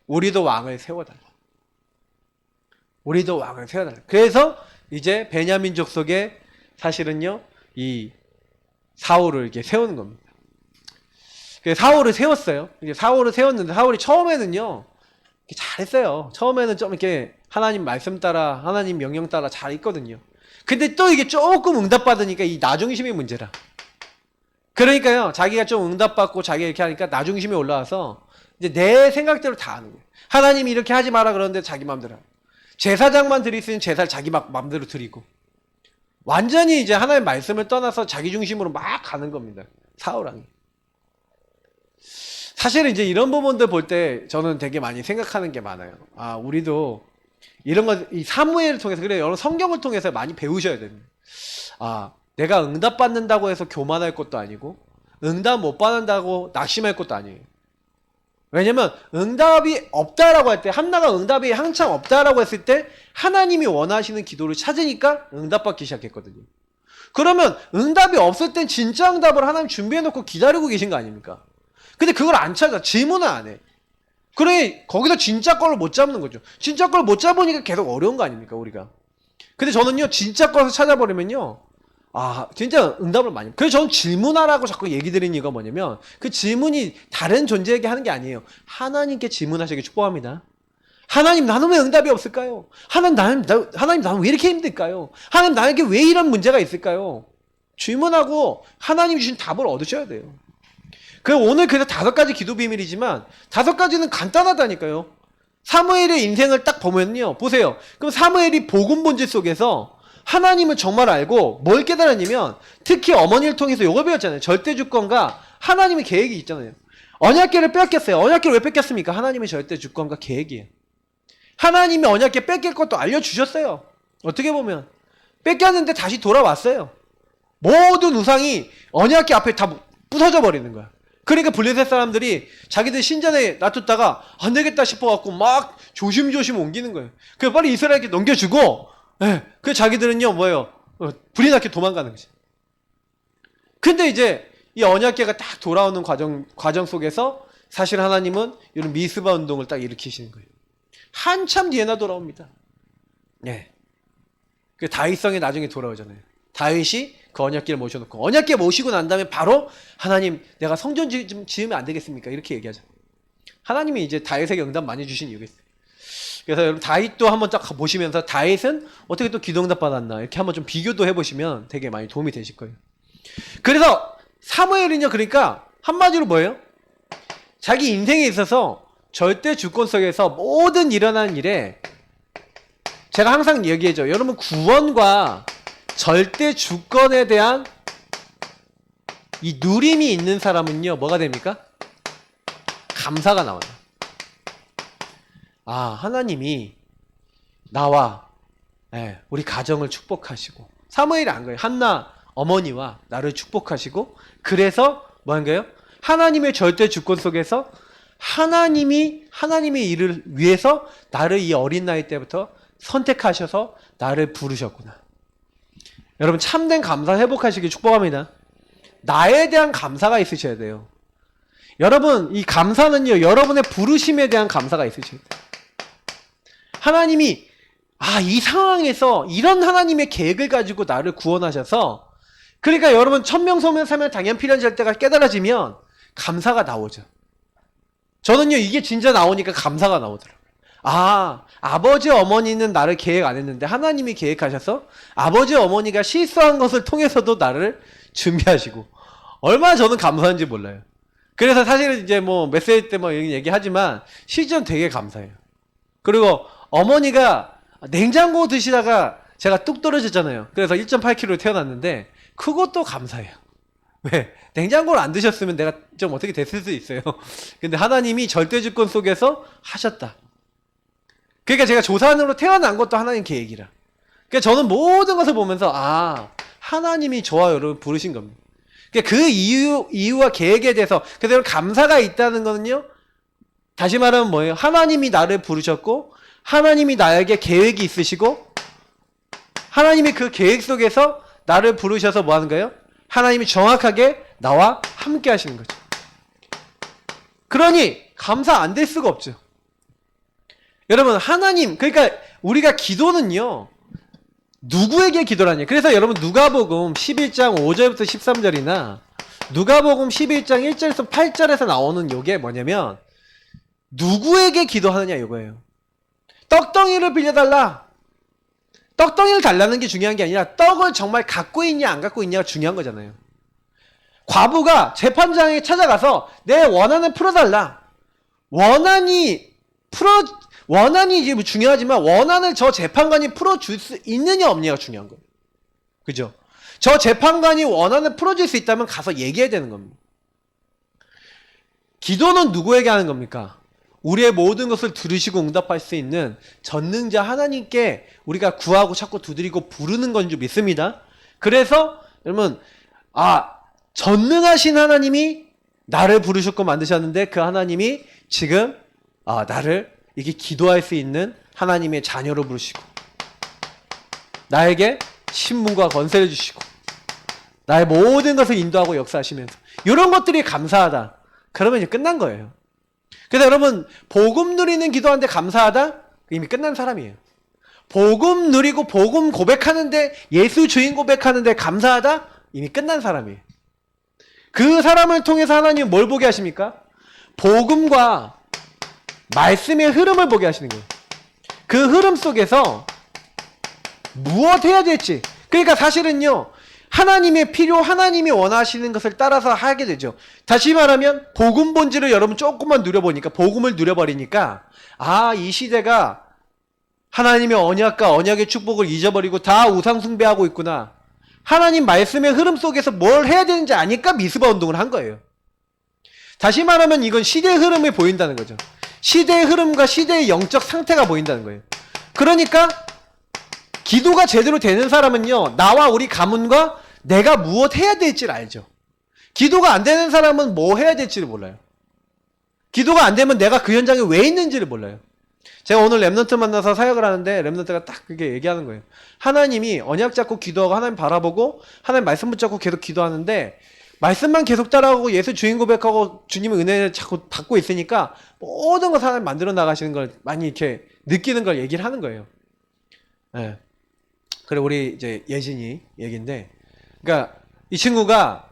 우리도 왕을 세워달라. 우리도 왕을 세워달라. 그래서 이제 베냐민족 속에 사실은요 이 사울을 이렇게 세우는 겁니다. 사울을 세웠어요. 이제 사울을 세웠는데 사울이 처음에는요 잘했어요. 처음에는 좀 이렇게 하나님 말씀 따라 하나님 명령 따라 잘 있거든요. 근데 또 이게 조금 응답받으니까 이 나중심이 문제라. 그러니까요 자기가 좀 응답받고 자기가 이렇게 하니까 나중심이 올라와서 이제 내 생각대로 다 하는 거예요. 하나님이 이렇게 하지 마라 그러는데 자기 마음대로 하고, 제사장만 드릴 수 있는 제사를 자기 마음대로 드리고, 완전히 이제 하나님의 말씀을 떠나서 자기 중심으로 막 가는 겁니다. 사울왕이. 사실은 이제 이런 부분들 볼 때 저는 되게 많이 생각하는 게 많아요. 우리도 이런 거, 이 사무엘을 통해서, 그래, 여러 성경을 통해서 많이 배우셔야 됩니다. 내가 응답받는다고 해서 교만할 것도 아니고, 응답 못 받는다고 낙심할 것도 아니에요. 왜냐면, 응답이 없다라고 할 때, 한나가 응답이 한창 없다라고 했을 때, 하나님이 원하시는 기도를 찾으니까 응답받기 시작했거든요. 그러면, 응답이 없을 땐 진짜 응답을 하나님 준비해놓고 기다리고 계신 거 아닙니까? 근데 그걸 안 찾아. 질문을 안 해. 그래, 거기서 진짜 거를 못 잡는 거죠. 진짜 거를 못 잡으니까 계속 어려운 거 아닙니까, 우리가? 근데 저는요, 진짜 거를 찾아버리면요, 진짜 응답을 많이. 그래서 저는 질문하라고 자꾸 얘기 드리는 이유가 뭐냐면, 그 질문이 다른 존재에게 하는 게 아니에요. 하나님께 질문하시기 축복합니다. 하나님, 나는 왜 응답이 없을까요? 하나님, 나는 왜 이렇게 힘들까요? 하나님, 나에게 왜 이런 문제가 있을까요? 질문하고 하나님 주신 답을 얻으셔야 돼요. 오늘 그래서 5가지 기도 비밀이지만 5가지는 간단하다니까요. 사무엘의 인생을 딱 보면요. 보세요. 그럼 사무엘이 복음 본질 속에서 하나님을 정말 알고 뭘 깨달았냐면, 특히 어머니를 통해서 이걸 배웠잖아요. 절대 주권과 하나님의 계획이 있잖아요. 언약궤를 뺏겼어요. 언약궤를 왜 뺏겼습니까? 하나님의 절대 주권과 계획이에요. 하나님이 언약궤 뺏길 것도 알려주셨어요. 어떻게 보면 뺏겼는데 다시 돌아왔어요. 모든 우상이 언약궤 앞에 다 부서져 버리는 거야. 그러니까 블레셋 사람들이 자기들 신전에 놔뒀다가 안 되겠다 싶어갖고 막 조심조심 옮기는 거예요. 그래서 빨리 이스라엘에게 넘겨주고, 그 자기들은요, 불이 나게 도망가는 거지. 근데 이제 이 언약궤가 딱 돌아오는 과정 속에서 사실 하나님은 이런 미스바 운동을 딱 일으키시는 거예요. 한참 뒤에나 돌아옵니다. 네. 그 다윗성에 나중에 돌아오잖아요. 다윗이 그 언약궤를 모셔놓고 언약궤 모시고 난 다음에 바로 하나님 내가 성전 좀 지으면 안 되겠습니까? 이렇게 얘기하죠. 하나님이 이제 다윗에게 응답 많이 주신 이유가 있어요. 그래서 여러분 다윗도 한번 딱 보시면서 다윗은 어떻게 또 기도 응답 받았나 이렇게 한번 좀 비교도 해보시면 되게 많이 도움이 되실 거예요. 그래서 사무엘은요, 그러니까 한마디로 뭐예요? 자기 인생에 있어서 절대 주권 속에서 모든 일어나는 일에 제가 항상 얘기해줘. 여러분 구원과 절대 주권에 대한 이 누림이 있는 사람은요, 뭐가 됩니까? 감사가 나와요. 아, 하나님이 나와 우리 가정을 축복하시고, 사무엘이 안 그래요. 한나 어머니와 나를 축복하시고, 그래서 뭐 한 거예요? 하나님의 절대 주권 속에서 하나님의 일을 위해서 나를 이 어린 나이 때부터 선택하셔서 나를 부르셨구나. 여러분 참된 감사 회복하시길 축복합니다. 나에 대한 감사가 있으셔야 돼요. 여러분 이 감사는요, 여러분의 부르심에 대한 감사가 있으셔야 돼요. 하나님이 이 상황에서 이런 하나님의 계획을 가지고 나를 구원하셔서, 그러니까 여러분 천명 소명 사명 당연 필연할 때가 깨달아지면 감사가 나오죠. 저는요 이게 진짜 나오니까 감사가 나오더라고요. 아버지 어머니는 나를 계획 안 했는데 하나님이 계획하셔서 아버지 어머니가 실수한 것을 통해서도 나를 준비하시고, 얼마나 저는 감사한지 몰라요. 그래서 사실은 이제 뭐 메시지 때 뭐 얘기하지만 실전 되게 감사해요. 그리고 어머니가 냉장고 드시다가 제가 뚝 떨어졌잖아요. 그래서 1.8kg로 태어났는데 그것도 감사해요. 왜? 냉장고를 안 드셨으면 내가 좀 어떻게 됐을 수 있어요. 근데 하나님이 절대주권 속에서 하셨다. 그러니까 제가 조산으로 태어난 것도 하나님 계획이라. 그러니까 저는 모든 것을 보면서 하나님이 저와 여러분 부르신 겁니다. 그러니까 그 이유와 계획에 대해서, 그래서 여러분 감사가 있다는 거는요, 다시 말하면 뭐예요? 하나님이 나를 부르셨고 하나님이 나에게 계획이 있으시고 하나님이 그 계획 속에서 나를 부르셔서 뭐 하는 거예요? 하나님이 정확하게 나와 함께 하시는 거죠. 그러니 감사 안 될 수가 없죠. 여러분 하나님, 그러니까 우리가 기도는요 누구에게 기도라니? 그래서 여러분 누가복음 11장 5절부터 13절이나 누가복음 11장 1절에서 8절에서 나오는 요게 뭐냐면 누구에게 기도하느냐 이거예요. 떡덩이를 빌려달라. 떡덩이를 달라는 게 중요한 게 아니라 떡을 정말 갖고 있냐 안 갖고 있냐가 중요한 거잖아요. 과부가 재판장에 찾아가서 내 원한을 풀어달라. 원한이 이제 중요하지만 원한을 저 재판관이 풀어줄 수 있느냐 없느냐가 중요한 거예요. 그죠? 저 재판관이 원한을 풀어줄 수 있다면 가서 얘기해야 되는 겁니다. 기도는 누구에게 하는 겁니까? 우리의 모든 것을 들으시고 응답할 수 있는 전능자 하나님께 우리가 구하고 찾고 두드리고 부르는 건 줄 믿습니다. 그래서 여러분 전능하신 하나님이 나를 부르셨고 만드셨는데 그 하나님이 지금 나를 이게 기도할 수 있는 하나님의 자녀로 부르시고 나에게 신분과 권세를 주시고 나의 모든 것을 인도하고 역사하시면서 이런 것들이 감사하다. 그러면 이제 끝난 거예요. 그래서 여러분 복음 누리는 기도하는데 감사하다? 이미 끝난 사람이에요. 복음 누리고 복음 고백하는데 예수 주인 고백하는데 감사하다? 이미 끝난 사람이에요. 그 사람을 통해서 하나님은 뭘 보게 하십니까? 복음과 말씀의 흐름을 보게 하시는 거예요. 그 흐름 속에서 무엇 해야 될지. 그러니까 사실은요 하나님의 필요, 하나님이 원하시는 것을 따라서 하게 되죠. 다시 말하면 복음 본질을 여러분 조금만 누려보니까, 복음을 누려버리니까 이 시대가 하나님의 언약과 언약의 축복을 잊어버리고 다 우상 숭배하고 있구나. 하나님 말씀의 흐름 속에서 뭘 해야 되는지 아니까 미스바 운동을 한 거예요. 다시 말하면 이건 시대의 흐름이 보인다는 거죠. 시대의 흐름과 시대의 영적 상태가 보인다는 거예요. 그러니까 기도가 제대로 되는 사람은요 나와 우리 가문과 내가 무엇 해야 될지를 알죠. 기도가 안 되는 사람은 뭐 해야 될지를 몰라요. 기도가 안 되면 내가 그 현장에 왜 있는지를 몰라요. 제가 오늘 랩넌트 만나서 사역을 하는데 랩넌트가 딱 그게 얘기하는 거예요. 하나님이 언약 잡고 기도하고 하나님 바라보고 하나님 말씀 붙잡고 계속 기도하는데 말씀만 계속 따라오고 예수 주인 고백하고 주님의 은혜를 자꾸 받고 있으니까 모든 걸 하나님 만들어 나가시는 걸 많이 이렇게 느끼는 걸 얘기를 하는 거예요. 네. 그래, 우리 이제 예진이 얘기인데, 그러니까 이 친구가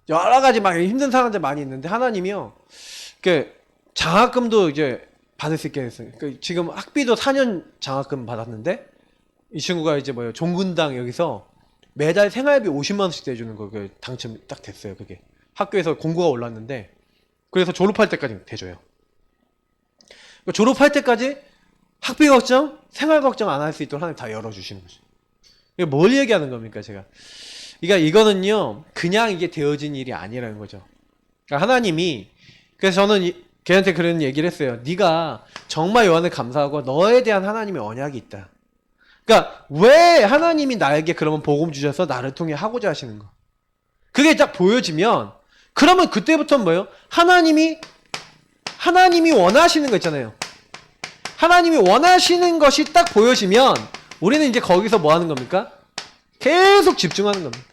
여러 가지 막 힘든 상황들 많이 있는데 하나님이요, 그 장학금도 이제 받을 수 있게 했어요. 그 지금 학비도 4년 장학금 받았는데 이 친구가 이제 뭐예요, 종근당 여기서 매달 생활비 50만 원씩 내주는 거, 그 당첨 딱 됐어요. 그게 학교에서 공고가 올랐는데, 그래서 졸업할 때까지 대줘요. 그러니까 졸업할 때까지 학비 걱정, 생활 걱정 안 할 수 있도록 하나님 다 열어주시는 거죠. 이게 뭘 얘기하는 겁니까, 제가? 그러니까 이거는요, 그냥 이게 되어진 일이 아니라는 거죠. 그러니까 하나님이, 그래서 저는 걔한테 그런 얘기를 했어요. 네가 정말 요한을 감사하고 너에 대한 하나님의 언약이 있다. 그러니까 왜 하나님이 나에게 그러면 복음 주셔서 나를 통해 하고자 하시는 거. 그게 딱 보여지면, 그러면 그때부터는 뭐예요? 하나님이 원하시는 거 있잖아요. 하나님이 원하시는 것이 딱 보여지면 우리는 이제 거기서 뭐 하는 겁니까? 계속 집중하는 겁니다.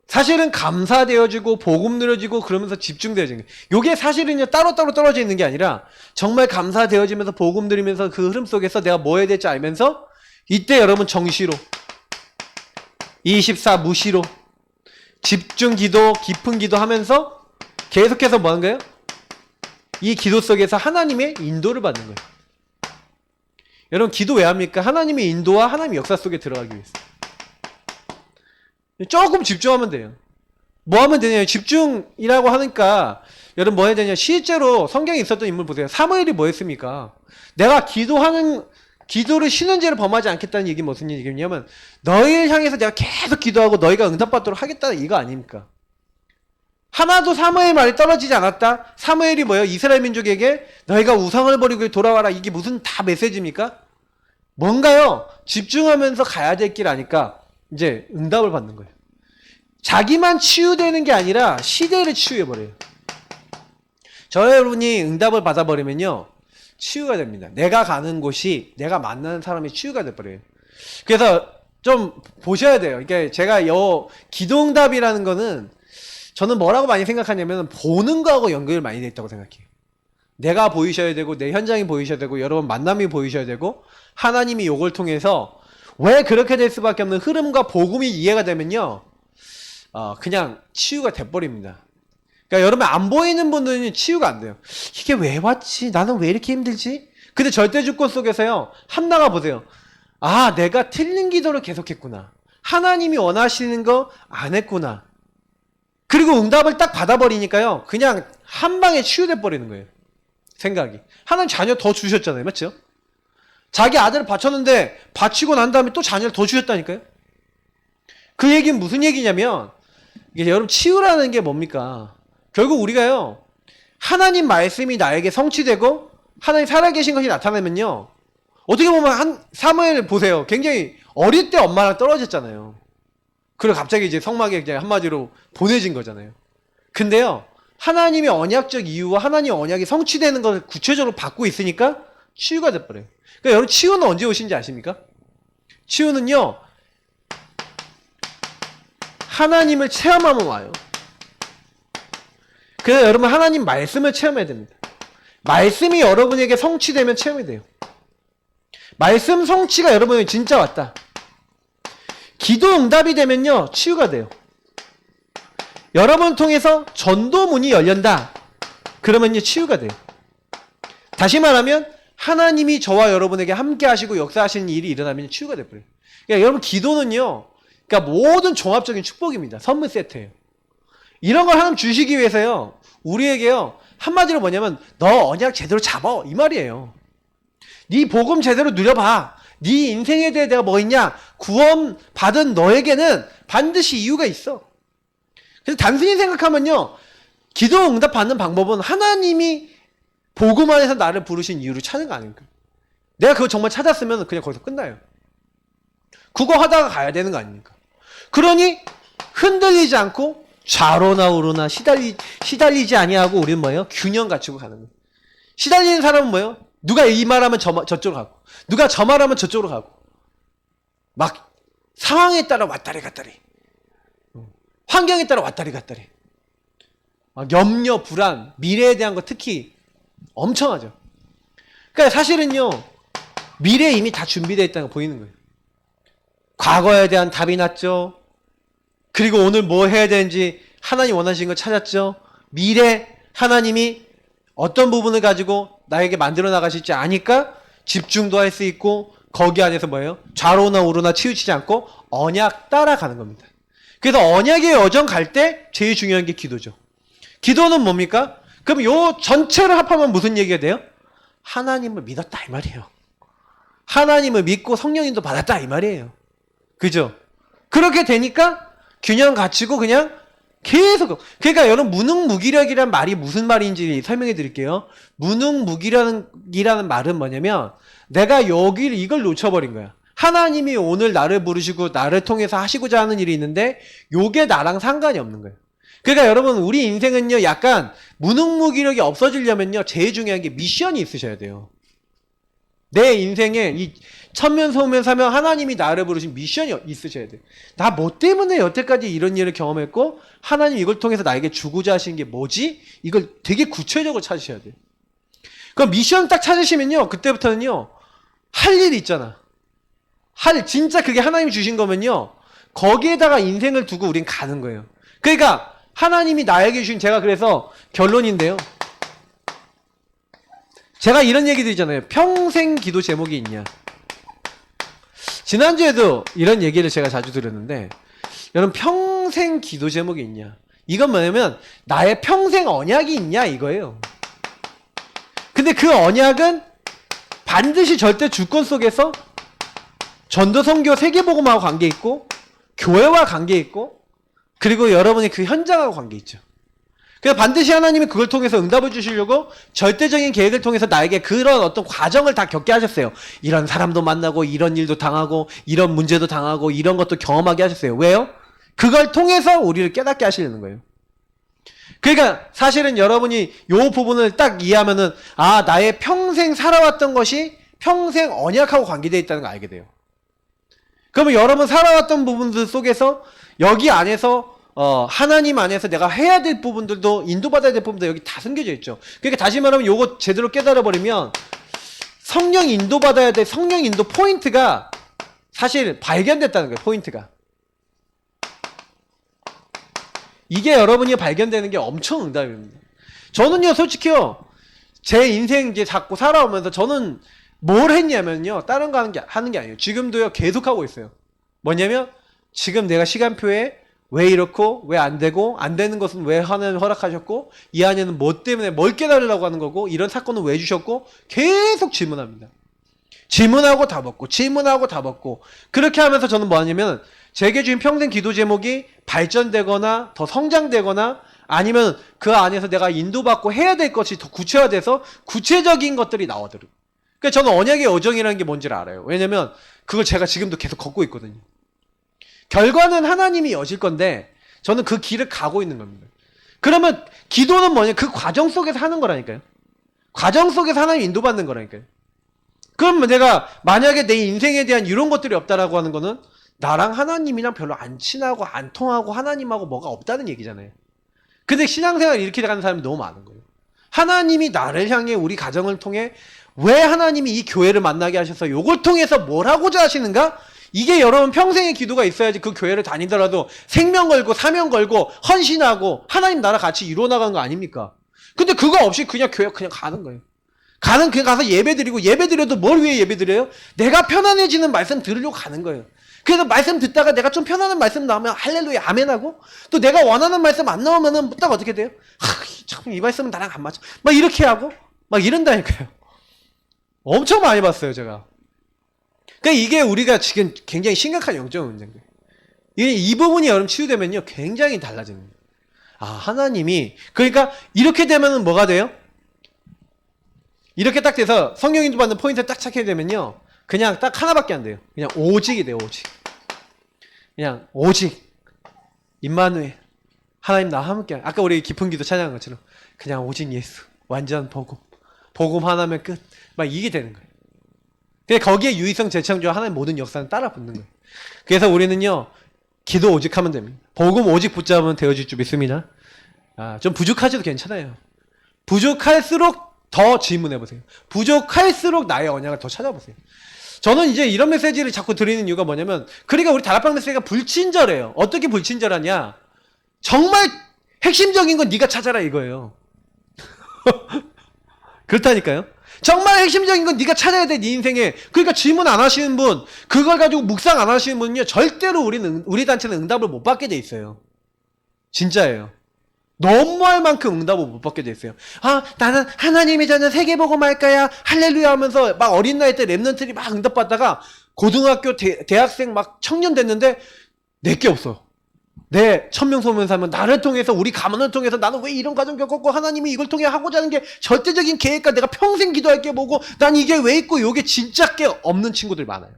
사실은 감사되어지고 복음 누려지고 그러면서 집중되어지는 거예요. 요게 사실은요, 따로따로 떨어져 있는 게 아니라 정말 감사되어지면서 복음 누리면서 그 흐름 속에서 내가 뭐 해야 될지 알면서, 이때 여러분 정시로 24 무시로 집중 기도, 깊은 기도 하면서 계속해서 뭐 하는 거예요? 이 기도 속에서 하나님의 인도를 받는 거예요. 여러분, 기도 왜 합니까? 하나님의 인도와 하나님의 역사 속에 들어가기 위해서. 조금 집중하면 돼요. 뭐 하면 되냐? 집중이라고 하니까 여러분 뭐 해야 되냐? 실제로 성경에 있었던 인물 보세요. 사무엘이 뭐 했습니까? 내가 기도를 쉬는 죄를 범하지 않겠다는 얘기 무슨 얘기냐면, 너희를 향해서 내가 계속 기도하고 너희가 응답받도록 하겠다는 이거 아닙니까? 하나도 사무엘 말이 떨어지지 않았다. 사무엘이 뭐예요? 이스라엘 민족에게 너희가 우상을 버리고 돌아와라. 이게 무슨 다 메시지입니까? 뭔가요? 집중하면서 가야 될 길 아니까 이제 응답을 받는 거예요. 자기만 치유되는 게 아니라 시대를 치유해버려요. 저 여러분이 응답을 받아버리면요, 치유가 됩니다. 내가 가는 곳이, 내가 만나는 사람이 치유가 돼버려요. 그래서 좀 보셔야 돼요. 그러니까 제가 기도응답이라는 거는 저는 뭐라고 많이 생각하냐면, 보는 거하고 연결이 많이 돼 있다고 생각해요. 내가 보이셔야 되고, 내 현장이 보이셔야 되고, 여러분 만남이 보이셔야 되고, 하나님이 요걸 통해서 왜 그렇게 될 수밖에 없는 흐름과 복음이 이해가 되면요, 그냥 치유가 돼버립니다. 그러니까 여러분 안 보이는 분들은 치유가 안 돼요. 이게 왜 왔지? 나는 왜 이렇게 힘들지? 근데 절대주권 속에서요, 한나가 보세요. 아, 내가 틀린 기도를 계속했구나. 하나님이 원하시는 거 안 했구나. 그리고 응답을 딱 받아버리니까요, 그냥 한 방에 치유돼 버리는 거예요. 생각이. 하나님 자녀 더 주셨잖아요. 맞죠? 자기 아들을 바쳤는데 바치고 난 다음에 또 자녀를 더 주셨다니까요. 그 얘기는 무슨 얘기냐면, 이게 여러분 치유라는 게 뭡니까? 결국 우리가요, 하나님 말씀이 나에게 성취되고 하나님 살아계신 것이 나타나면요, 어떻게 보면 사무엘 보세요. 굉장히 어릴 때 엄마랑 떨어졌잖아요. 그리고 갑자기 이제 성막에 그냥 한마디로 보내진 거잖아요. 근데요, 하나님의 언약적 이유와 하나님의 언약이 성취되는 것을 구체적으로 받고 있으니까 치유가 돼버려요. 그러니까 여러분, 치유는 언제 오신지 아십니까? 치유는요, 하나님을 체험하면 와요. 그래서 여러분, 하나님 말씀을 체험해야 됩니다. 말씀이 여러분에게 성취되면 체험이 돼요. 말씀 성취가 여러분에게 진짜 왔다. 기도 응답이 되면요, 치유가 돼요. 여러분 통해서 전도문이 열린다. 그러면요, 치유가 돼요. 다시 말하면 하나님이 저와 여러분에게 함께 하시고 역사하시는 일이 일어나면 치유가 돼버려요. 그러니까 여러분, 기도는요, 그러니까 모든 종합적인 축복입니다. 선물 세트예요. 이런 걸 하나님 주시기 위해서요, 우리에게요, 한마디로 뭐냐면, 너 언약 제대로 잡아, 이 말이에요. 네 복음 제대로 누려봐. 네 인생에 대해 내가 뭐 있냐? 구원 받은 너에게는 반드시 이유가 있어. 그래서 단순히 생각하면요, 기도 응답 받는 방법은 하나님이 복음 안에서 나를 부르신 이유를 찾는 거 아닙니까? 내가 그거 정말 찾았으면 그냥 거기서 끝나요. 그거 하다가 가야 되는 거 아닙니까? 그러니 흔들리지 않고 좌로나 우로나 시달리지 아니하고 우리는 뭐예요? 균형 갖추고 가는 거예요. 시달리는 사람은 뭐예요? 누가 이 말하면 저쪽으로 가고, 누가 저 말하면 저쪽으로 가고, 막 상황에 따라 왔다리 갔다리, 환경에 따라 왔다리 갔다리, 막 염려, 불안, 미래에 대한 거 특히 엄청 하죠. 그러니까 사실은요, 미래에 이미 다 준비되어 있다는 거 보이는 거예요. 과거에 대한 답이 났죠. 그리고 오늘 뭐 해야 되는지 하나님 원하시는 걸 찾았죠. 미래 하나님이 어떤 부분을 가지고 나에게 만들어 나가실지 아니까 집중도 할 수 있고 거기 안에서 뭐예요? 좌로나 우로나 치우치지 않고 언약 따라가는 겁니다. 그래서 언약의 여정 갈 때 제일 중요한 게 기도죠. 기도는 뭡니까? 그럼 요 전체를 합하면 무슨 얘기가 돼요? 하나님을 믿었다 이 말이에요. 하나님을 믿고 성령님도 받았다 이 말이에요. 그죠? 그렇게 되니까 균형 갖추고 그냥 계속. 그러니까 여러분 무능무기력이란 말이 무슨 말인지 설명해 드릴게요. 무능무기력이라는 말은 뭐냐면 내가 이걸 놓쳐버린 거야. 하나님이 오늘 나를 부르시고 나를 통해서 하시고자 하는 일이 있는데 요게 나랑 상관이 없는 거예요. 그러니까 여러분 우리 인생은요 약간 무능무기력이 없어지려면요 제일 중요한 게 미션이 있으셔야 돼요. 내 인생에 이 천면소면 사면 하나님이 나를 부르신 미션이 있으셔야 돼요. 나 뭐 때문에 여태까지 이런 일을 경험했고 하나님 이걸 통해서 나에게 주고자 하시는 게 뭐지? 이걸 되게 구체적으로 찾으셔야 돼요. 그럼 미션 딱 찾으시면요 그때부터는요 할 일이 있잖아. 진짜 그게 하나님이 주신 거면요 거기에다가 인생을 두고 우린 가는 거예요. 그러니까 하나님이 나에게 주신 제가 그래서 결론인데요. 제가 이런 얘기 드리잖아요. 평생 기도 제목이 있냐. 지난주에도 이런 얘기를 제가 자주 드렸는데 여러분 평생 기도 제목이 있냐. 이건 뭐냐면 나의 평생 언약이 있냐 이거예요. 근데 그 언약은 반드시 절대 주권 속에서 전도 선교 세계복음하고 관계 있고 교회와 관계 있고 그리고 여러분의 그 현장하고 관계 있죠. 그래서 반드시 하나님이 그걸 통해서 응답을 주시려고 절대적인 계획을 통해서 나에게 그런 어떤 과정을 다 겪게 하셨어요. 이런 사람도 만나고 이런 일도 당하고 이런 문제도 당하고 이런 것도 경험하게 하셨어요. 왜요? 그걸 통해서 우리를 깨닫게 하시려는 거예요. 그러니까 사실은 여러분이 요 부분을 딱 이해하면은 나의 평생 살아왔던 것이 평생 언약하고 관계되어 있다는 걸 알게 돼요. 그러면 여러분 살아왔던 부분들 속에서 여기 안에서 하나님 안에서 내가 해야 될 부분들도 인도받아야 될 부분도 여기 다 숨겨져 있죠. 그러니까 다시 말하면 요거 제대로 깨달아버리면 성령 인도받아야 될 성령 인도 포인트가 사실 발견됐다는 거예요. 포인트가. 이게 여러분이 발견되는 게 엄청 응답입니다. 저는요 솔직히요 제 인생 이제 자꾸 살아오면서 저는 뭘 했냐면요 다른 거 하는 게 아니에요. 지금도요 계속 하고 있어요. 뭐냐면 지금 내가 시간표에 왜 이렇고 왜 안 되고 안 되는 것은 왜 하나님 허락하셨고 이 안에는 뭐 때문에 뭘 깨달으려고 하는 거고 이런 사건은 왜 주셨고 계속 질문합니다. 질문하고 답 얻고 질문하고 답 얻고 그렇게 하면서 저는 뭐 하냐면 제게 주신 평생 기도 제목이 발전되거나 더 성장되거나 아니면 그 안에서 내가 인도받고 해야 될 것이 더 구체화돼서 구체적인 것들이 나오더라고요. 그러니까 저는 언약의 여정이라는 게 뭔지를 알아요. 왜냐면 그걸 제가 지금도 계속 걷고 있거든요. 결과는 하나님이 여실 건데 저는 그 길을 가고 있는 겁니다. 그러면 기도는 뭐냐? 그 과정 속에서 하는 거라니까요. 과정 속에서 하나님 인도받는 거라니까요. 그럼 내가 만약에 내 인생에 대한 이런 것들이 없다라고 하는 거는 나랑 하나님이랑 별로 안 친하고 안 통하고 하나님하고 뭐가 없다는 얘기잖아요. 근데 신앙생활 이렇게 가는 사람이 너무 많은 거예요. 하나님이 나를 향해 우리 가정을 통해 왜 하나님이 이 교회를 만나게 하셔서 요걸 통해서 뭘 하고자 하시는가? 이게 여러분 평생의 기도가 있어야지 그 교회를 다니더라도 생명 걸고 사명 걸고 헌신하고 하나님 나라 같이 이루어나가는 거 아닙니까? 근데 그거 없이 그냥 교회 그냥 가는 거예요. 그냥 가서 예배 드리고 예배 드려도 뭘 위해 예배 드려요? 내가 편안해지는 말씀 들으려고 가는 거예요. 그래서 말씀 듣다가 내가 좀 편안한 말씀 나오면 할렐루야 아멘하고 또 내가 원하는 말씀 안 나오면은 딱 어떻게 돼요? 참 이 말씀은 나랑 안 맞아. 막 이렇게 하고 막 이런다니까요. 엄청 많이 봤어요 제가. 그러니까 이게 우리가 지금 굉장히 심각한 영적 문제인 거예요. 이 부분이 여러분 치유되면요 굉장히 달라지는 거예요. 하나님이 그러니까 이렇게 되면은 뭐가 돼요? 이렇게 딱 돼서 성령 인도 받는 포인트 딱 찾게 되면요 그냥 딱 하나밖에 안 돼요. 그냥 오직이 돼요. 오직. 그냥 오직 임마누엘 하나님 나와 함께. 아까 우리 깊은 기도 찬양한 것처럼 그냥 오직 예수 완전 복음 하나면 끝. 막 이게 되는 거예요. 근데 거기에 유의성 재창조와 하나님 모든 역사는 따라 붙는 거예요. 그래서 우리는요 기도 오직 하면 됩니다. 복음 오직 붙잡으면 되어질 줄 믿습니다. 좀 부족하셔도 괜찮아요. 부족할수록 더 질문해보세요. 부족할수록 나의 언약을 더 찾아보세요. 저는 이제 이런 메시지를 자꾸 드리는 이유가 뭐냐면, 그러니까 우리 다락방 메시지가 불친절해요. 어떻게 불친절하냐? 정말 핵심적인 건 네가 찾아라 이거예요. 그렇다니까요. 정말 핵심적인 건 네가 찾아야 돼, 네 인생에. 그러니까 질문 안 하시는 분, 그걸 가지고 묵상 안 하시는 분은요, 절대로 우리 단체는 응답을 못 받게 돼 있어요. 진짜예요. 너무할 만큼 응답을 못 받게 돼 있어요. 아, 나는 하나님이 저는 세계복음 할 거야, 할렐루야 하면서 막 어린 나이 때 랩런트들이 막 응답 받다가 고등학교 대학생 막 청년 됐는데 내게 없어. 내 천명소문사 하면 나를 통해서, 우리 가문을 통해서 나는 왜 이런 과정 겪었고 하나님이 이걸 통해 하고자 하는 게 절대적인 계획과 내가 평생 기도할 게 뭐고 난 이게 왜 있고, 요게 진짜 게 없는 친구들 많아요.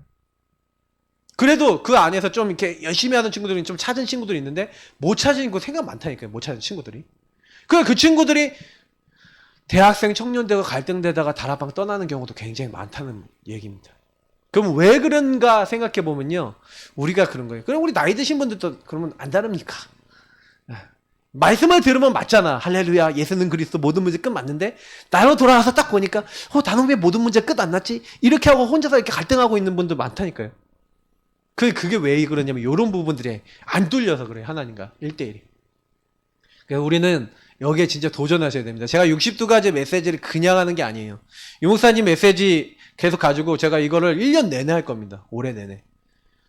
그래도 그 안에서 좀 이렇게 열심히 하는 친구들이 좀 찾은 친구들이 있는데 못 찾은 거 생각 많다니까요. 못 찾은 친구들이. 그 친구들이 대학생 청년대가 갈등되다가 다락방 떠나는 경우도 굉장히 많다는 얘기입니다. 그럼 왜 그런가 생각해 보면요, 우리가 그런 거예요. 그럼 우리 나이 드신 분들도 그러면 안 다릅니까? 말씀을 들으면 맞잖아. 할렐루야, 예수는 그리스도, 모든 문제 끝 맞는데 나로 돌아와서 딱 보니까 나는 왜 모든 문제 끝 안 났지? 이렇게 하고 혼자서 이렇게 갈등하고 있는 분들 많다니까요. 그게 왜 그러냐면 이런 부분들이 안 뚫려서 그래요. 하나님과 1대1이. 그러니까 우리는 여기에 진짜 도전하셔야 됩니다. 제가 62가지 메시지를 그냥 하는 게 아니에요. 유 목사님 메시지 계속 가지고 제가 이거를 1년 내내 할 겁니다. 올해 내내.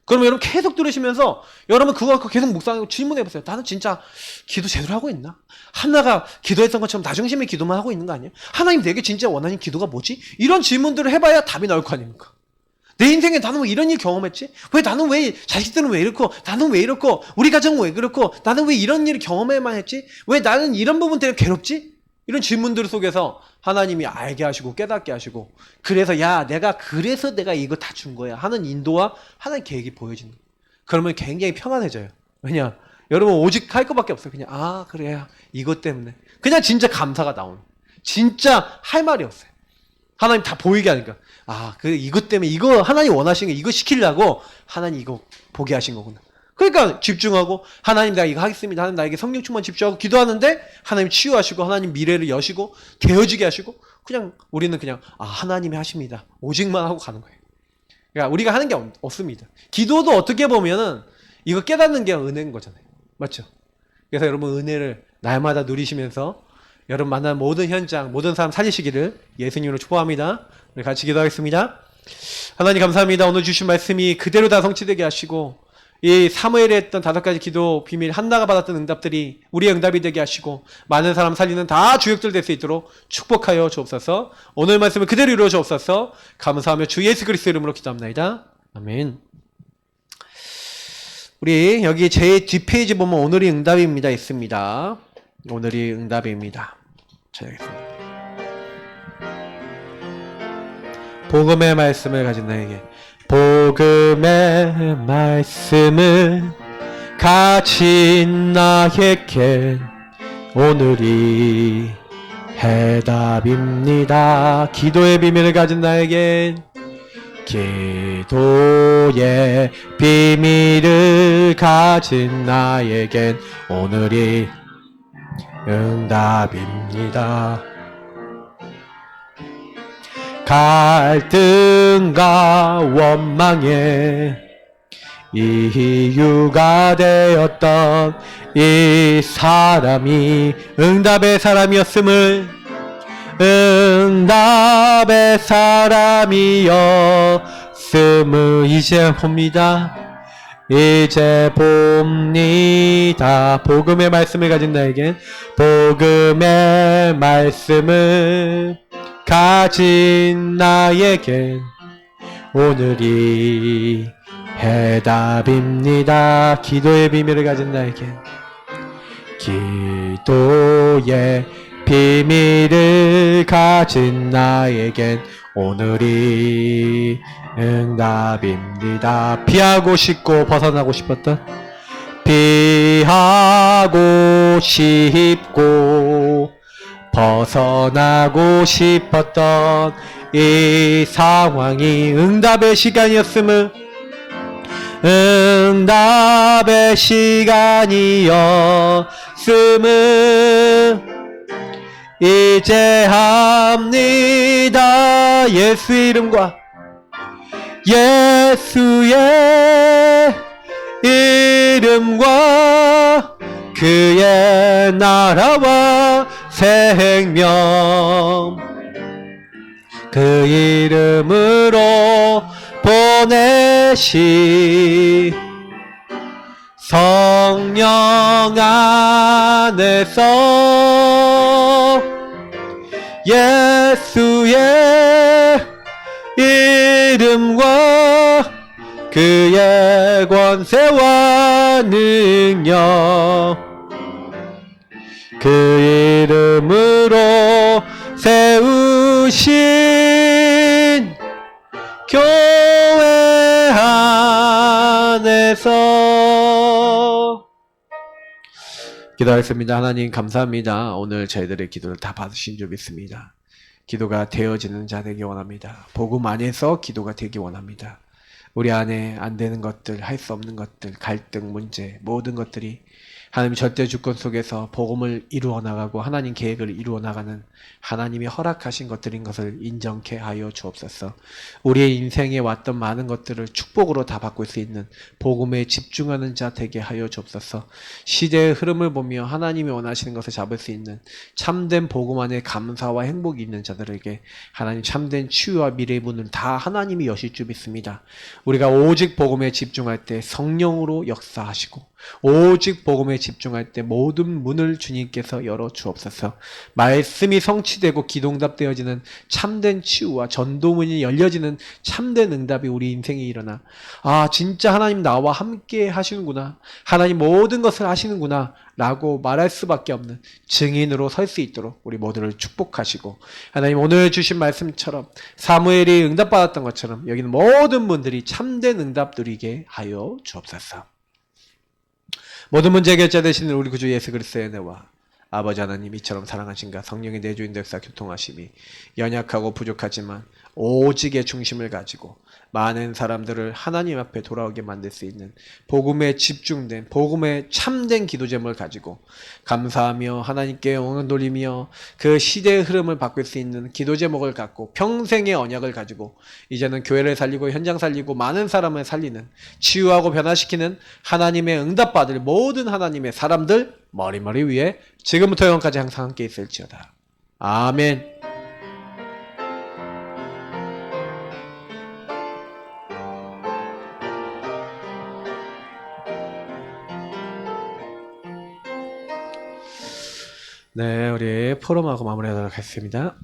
그러면 여러분 계속 들으시면서 여러분 그거 갖고 계속 묵상하고 질문해보세요. 나는 진짜 기도 제대로 하고 있나? 한나가 기도했던 것처럼 나중심에 기도만 하고 있는 거 아니야? 하나님 내게 진짜 원하는 기도가 뭐지? 이런 질문들을 해봐야 답이 나올 거 아닙니까? 내 인생에 나는 왜 이런 일 경험했지? 나는 왜 자식들은 왜 이렇고, 나는 왜 이렇고, 우리 가정은 왜 그렇고, 나는 왜 이런 일을 경험해만 했지? 왜 나는 이런 부분 때문에 괴롭지? 이런 질문들 속에서 하나님이 알게 하시고 깨닫게 하시고, 그래서 그래서 내가 이거 다 준 거야 하는 인도와 하나의 계획이 보여지는 거예요. 그러면 굉장히 평안해져요. 왜냐? 여러분 오직 할 것밖에 없어요. 그냥 그래야 이것 때문에 그냥 진짜 감사가 나오는, 진짜 할 말이 없어요. 하나님 다 보이게 하니까 이것 때문에, 이거 하나님 원하시는 게 이거 시키려고 하나님 이거 보게 하신 거구나. 그러니까 집중하고, 하나님 내가 이거 하겠습니다. 하나님 나에게 성령 충만 집중하고 기도하는데 하나님 치유하시고 하나님 미래를 여시고 되어지게 하시고, 그냥 우리는 그냥 하나님이 하십니다 오직만 하고 가는 거예요. 그러니까 우리가 하는 게 없습니다. 기도도 어떻게 보면은 이거 깨닫는 게 은혜인 거잖아요. 맞죠? 그래서 여러분 은혜를 날마다 누리시면서 여러분 만난 모든 현장, 모든 사람 살리시기를 예수님으로 축복합니다. 우리 같이 기도하겠습니다. 하나님 감사합니다. 오늘 주신 말씀이 그대로 다 성취되게 하시고, 이 사무엘이 했던 5가지 기도 비밀, 한나가 받았던 응답들이 우리의 응답이 되게 하시고, 많은 사람 살리는 다 주역들 될 수 있도록 축복하여 주옵소서. 오늘 말씀을 그대로 이루어 주옵소서. 감사하며 주 예수 그리스도 이름으로 기도합니다. 아멘. 우리 여기 제 뒷페이지 보면 오늘이 응답입니다 있습니다. 오늘이 응답입니다. 찾아겠습니다. 복음의 말씀을 가진 나에게, 복음의 말씀을 가진 나에게 오늘이 해답입니다. 기도의 비밀을 가진 나에겐, 기도의 비밀을 가진 나에겐 오늘이 응답입니다. 갈등과 원망에 이유가 되었던 이 사람이 응답의 사람이었음을, 응답의 사람이었음을 이제 봅니다. 이제 봅니다. 복음의 말씀을 가진 나에겐, 복음의 말씀을 가진 나에겐 오늘이 해답입니다. 기도의 비밀을 가진 나에겐, 기도의 비밀을 가진 나에겐 오늘이 응답입니다. 피하고 싶고 벗어나고 싶었던, 피하고 싶고 벗어나고 싶었던 이 상황이 응답의 시간이었음을, 응답의 시간이었음을 이제 합니다. 예수 이름과 예수의 이름과 그의 나라와 생명 그 이름으로 보내시 성령 안에서 예수의 이름과 그의 권세와 능력 그 이름으로 세우신 교회 안에서 기도하겠습니다. 하나님 감사합니다. 오늘 저희들의 기도를 다 받으신 줄 믿습니다. 기도가 되어지는 자 되기 원합니다. 복음 안에서 기도가 되기 원합니다. 우리 안에 안 되는 것들, 할 수 없는 것들, 갈등, 문제, 모든 것들이 하나님 절대 주권 속에서 복음을 이루어 나가고 하나님 계획을 이루어 나가는 하나님이 허락하신 것들인 것을 인정케 하여 주옵소서. 우리의 인생에 왔던 많은 것들을 축복으로 다 바꿀 수 있는 복음에 집중하는 자 되게 하여 주옵소서. 시대의 흐름을 보며 하나님이 원하시는 것을 잡을 수 있는 참된 복음 안에 감사와 행복이 있는 자들에게 하나님 참된 치유와 미래의 문을 다 하나님이 여실 줄 믿습니다. 우리가 오직 복음에 집중할 때 성령으로 역사하시고 오직 복음에 집중할 때 모든 문을 주님께서 열어 주옵소서. 말씀이 성취되고 기도응답되어지는 참된 치유와 전도문이 열려지는 참된 응답이 우리 인생에 일어나 진짜 하나님 나와 함께 하시는구나, 하나님 모든 것을 하시는구나 라고 말할 수밖에 없는 증인으로 설 수 있도록 우리 모두를 축복하시고 하나님 오늘 주신 말씀처럼 사무엘이 응답받았던 것처럼 여기는 모든 분들이 참된 응답 누리게 하여 주옵소서. 모든 문제 해결자 되시는 우리 구주 예수 그리스도의 은혜와 아버지 하나님 이처럼 사랑하신가 성령의 내주인 역사 교통하심이 연약하고 부족하지만 오직의 중심을 가지고 많은 사람들을 하나님 앞에 돌아오게 만들 수 있는 복음에 집중된 복음에 참된 기도 제목을 가지고 감사하며 하나님께 영광 돌리며 그 시대의 흐름을 바꿀 수 있는 기도 제목을 갖고 평생의 언약을 가지고 이제는 교회를 살리고 현장 살리고 많은 사람을 살리는 치유하고 변화시키는 하나님의 응답받을 모든 하나님의 사람들 머리머리 위에 지금부터 영원까지 항상 함께 있을지어다. 아멘. 네, 우리 포럼하고 마무리하도록 하겠습니다.